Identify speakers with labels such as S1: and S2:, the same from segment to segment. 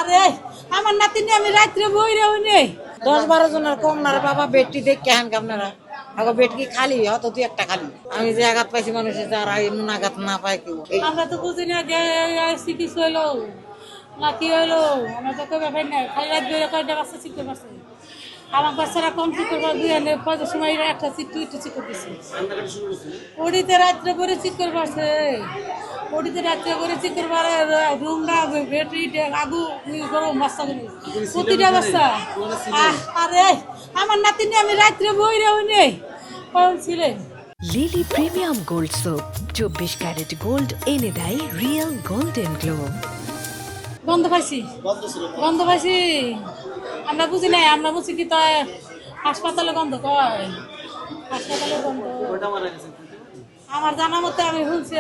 S1: আরে আমার নাতিনি আমি রাত্রে বইরে হইনি
S2: 10-12 জনের কম না রে বাবা। বেডটি দেখ কেন আপনারা আগো বেড কি খালি হতো তুই একটা খালি। আমি যে আঘাত পাইছি মানুষের যারা এমন আঘাত না পায় কেউ।
S1: আমরা তো বুঝি না চিকিৎসা হইলো না কি হইলো আমরা তো কেউ ব্যাপার না খালি রাত বেরো কয়টা বাচ্চা চিকতে পারছে আমার বাচ্চারা কম চিক করবার দুই সময় একটা চিক একটু চিক করতেছে ওডিতে রাত্রে করে চিক করবারছে ওডিতে রাত্রে করে চিক করবার রুমটা ব্যাটারি আগু গরম বাচ্চা প্রতিটা বাচ্চা আরে আমার নাতিনি আমি রাত্রে বইরে হইনি কখন ছিলেন
S3: Lily premium gold soap 24 carat gold এনে দেয় রিয়েল গোল্ডেন গ্লো।
S1: গন্ধ পাইছি আমরা বুঝি নাই আমরা বুঝি কি তো হাসপাতালে গন্ধ কয় হাসপাতালে গন্ধ আমার জানা মতে আমি শুনছি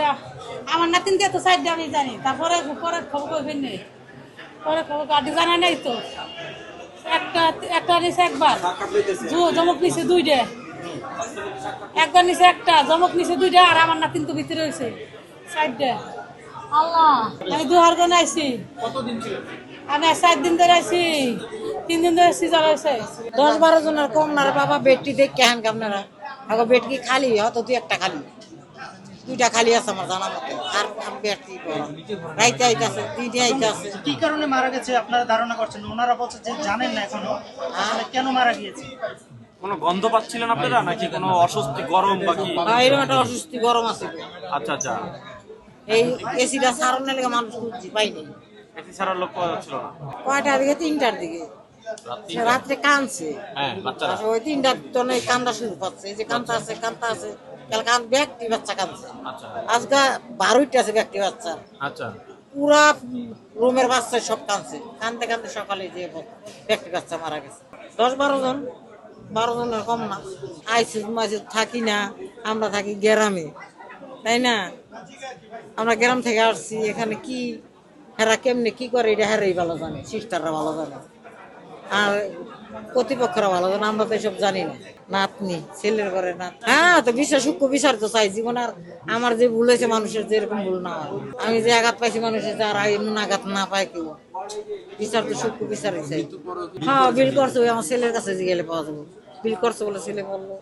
S1: আমার নাতিন দিয়ে তো সাইড আমি জানি তারপরে পরে খবর কই নেই পরে খবর গাড়ি জানা নাই তো একটা নিচে একবার জমক নিচে দুইটা একবার নিচে একটা জমক নিচে দুইটা আর আমার নাতিন তো ভিতরে হয়েছে সাইডটা আল্লাহ আমি দুহার গনে আইছি আমি 7 দিন ধরে আইছি 3 দিন ধরে সিজার হয়েছে
S2: 10-12 জনের কম না রে বাবা। বেডটি দেখ কেন আপনারা আগো বেড কি খালি হতো তুই একটা খালি দুইটা খালি আছে আমার জানা মতে। আর বেডটি রাইতে আইতাছে দিনে আইতাছে।
S4: কি কারণে মারা গেছে আপনারা ধারণা করছেন? ওনারা বলছে যে জানেন না এখনো আসলে কেন মারা গিয়েছে।
S5: কোনো গন্ধ পাচ্ছিলেন আপনারা নাকি কোনো অস্বস্তি গরম বাকি?
S2: এরকম একটা অসুস্থি গরম আছে।
S5: আচ্ছা আচ্ছা,
S2: এই এসিটা সারানোর লেগে মানুষ খুঁজছি পাইনি।
S5: এসি ছাড়ার লোক পাওয়া যাচ্ছিল না।
S2: কয়টার দিকে 3টার দিকে রাত্রে কানছে।
S5: হ্যাঁ, বাচ্চারা
S2: ওই 3টার তনে কান্দা শুরু করছে। এই যে কান্তা আছে কাল কান ব্যক্তি বাচ্চা কাঁদছে।
S5: আচ্ছা
S2: আজকে 12টা আছে ব্যক্তি বাচ্চা।
S5: আচ্ছা,
S2: পুরা রুমের বাচ্চা সব কাঁদছে। কানতে কানতে সকালে যে ব্যক্তি বাচ্চা মারা গেছে। 10-12 জন 12 জনের কম না। আইসি মাঝে থাকি না, আমরা থাকি গ্রামে, তাই না? আমরা গ্রাম থেকে আসছি এখানে কি হেরা কেমনে কি করে এটা হেরাই ভালো জানে, সিস্টাররা ভালো জানে আর কর্তৃপক্ষরা ভালো জানে। আমরা তো এসব জানি না। নাতনি ছেলের ঘরে না, হ্যাঁ তো বিচার সূক্ষ্ম বিচার তো চাই জীবন। আর আমার যে ভুল হয়েছে মানুষের যে এরকম ভুল না হয়। আমি যে আঘাত পাইছি মানুষের যারা এমন আঘাত না পায় কেউ, বিচার তো সূক্ষ্ম বিচারই চাই। হ্যাঁ বিল করছে, ওই আমার ছেলের কাছে গেলে পাওয়া যাবে। বিল করছে বলে ছেলে বললো।